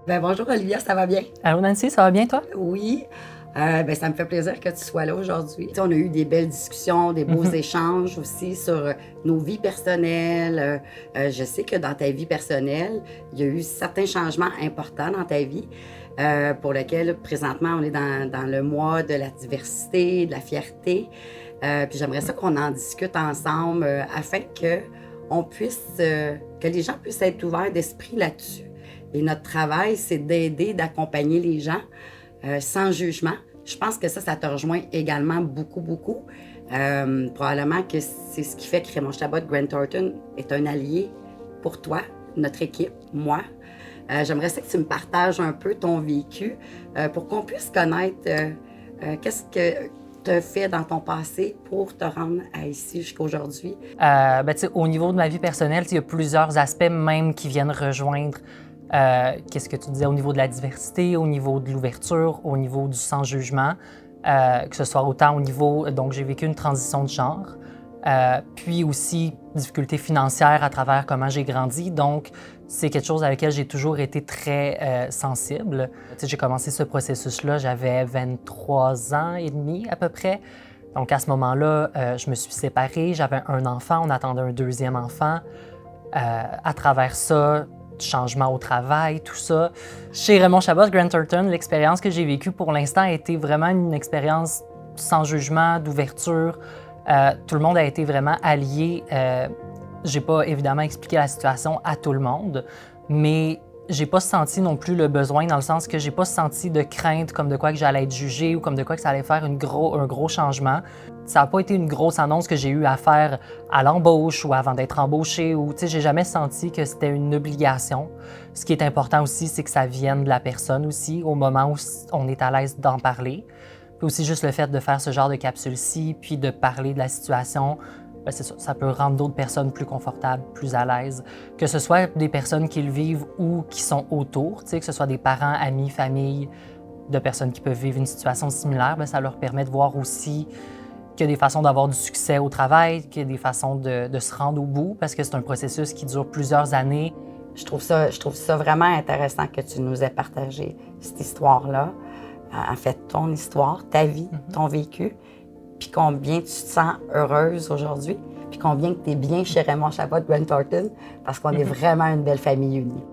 Bonjour Olivia, ça va bien? Allô Nancy, ça va bien toi? Oui. Ça me fait plaisir que tu sois là aujourd'hui. Tu sais, on a eu des belles discussions, des beaux échanges aussi sur nos vies personnelles. Je sais que dans ta vie personnelle, il y a eu certains changements importants dans ta vie pour lesquels présentement on est dans le mois de la diversité, de la fierté. Puis j'aimerais ça qu'on en discute ensemble afin que que les gens puissent être ouverts d'esprit là-dessus. Et notre travail, c'est d'aider, d'accompagner les gens sans jugement. Je pense que ça te rejoint également beaucoup, beaucoup. Probablement que c'est ce qui fait que Raymond Chabot Grant Thornton est un allié pour toi, notre équipe, moi. J'aimerais ça que tu me partages un peu ton vécu pour qu'on puisse connaître qu'est-ce que tu as fait dans ton passé pour te rendre à ici jusqu'à aujourd'hui. Au niveau de ma vie personnelle, il y a plusieurs aspects même qui viennent rejoindre qu'est-ce que tu disais au niveau de la diversité, au niveau de l'ouverture, au niveau du sans-jugement, que ce soit autant au niveau... Donc, j'ai vécu une transition de genre, puis aussi difficultés financières à travers comment j'ai grandi. Donc, c'est quelque chose à laquelle j'ai toujours été très sensible. Tu sais, j'ai commencé ce processus-là, j'avais 23 ans et demi à peu près. Donc, à ce moment-là, je me suis séparée, j'avais un enfant, on attendait un deuxième enfant. À travers ça, changement au travail, tout ça. Chez Raymond Chabot Grant Thornton, l'expérience que j'ai vécue pour l'instant a été vraiment une expérience sans jugement, d'ouverture. Tout le monde a été vraiment allié. J'ai pas évidemment expliqué la situation à tout le monde, mais j'ai pas senti non plus le besoin dans le sens que j'ai pas senti de crainte comme de quoi que j'allais être jugée ou comme de quoi que ça allait faire un gros changement. Ça n'a pas été une grosse annonce que j'ai eu à faire à l'embauche ou avant d'être embauchée ou, tu sais, j'ai jamais senti que c'était une obligation. Ce qui est important aussi, c'est que ça vienne de la personne aussi au moment où on est à l'aise d'en parler. Puis aussi juste le fait de faire ce genre de capsule-ci, puis de parler de la situation, c'est ça peut rendre d'autres personnes plus confortables, plus à l'aise. Que ce soit des personnes qui le vivent ou qui sont autour, tu sais, que ce soit des parents, amis, famille, de personnes qui peuvent vivre une situation similaire, ça leur permet de voir aussi qu'il y a des façons d'avoir du succès au travail, qu'il y a des façons de se rendre au bout, parce que c'est un processus qui dure plusieurs années. Je trouve ça vraiment intéressant que tu nous aies partagé cette histoire-là. En fait, ton histoire, ta vie, ton vécu, puis combien tu te sens heureuse aujourd'hui, puis combien que tu es bien chez Raymond Chabot Grant Thornton, parce qu'on est vraiment une belle famille unie.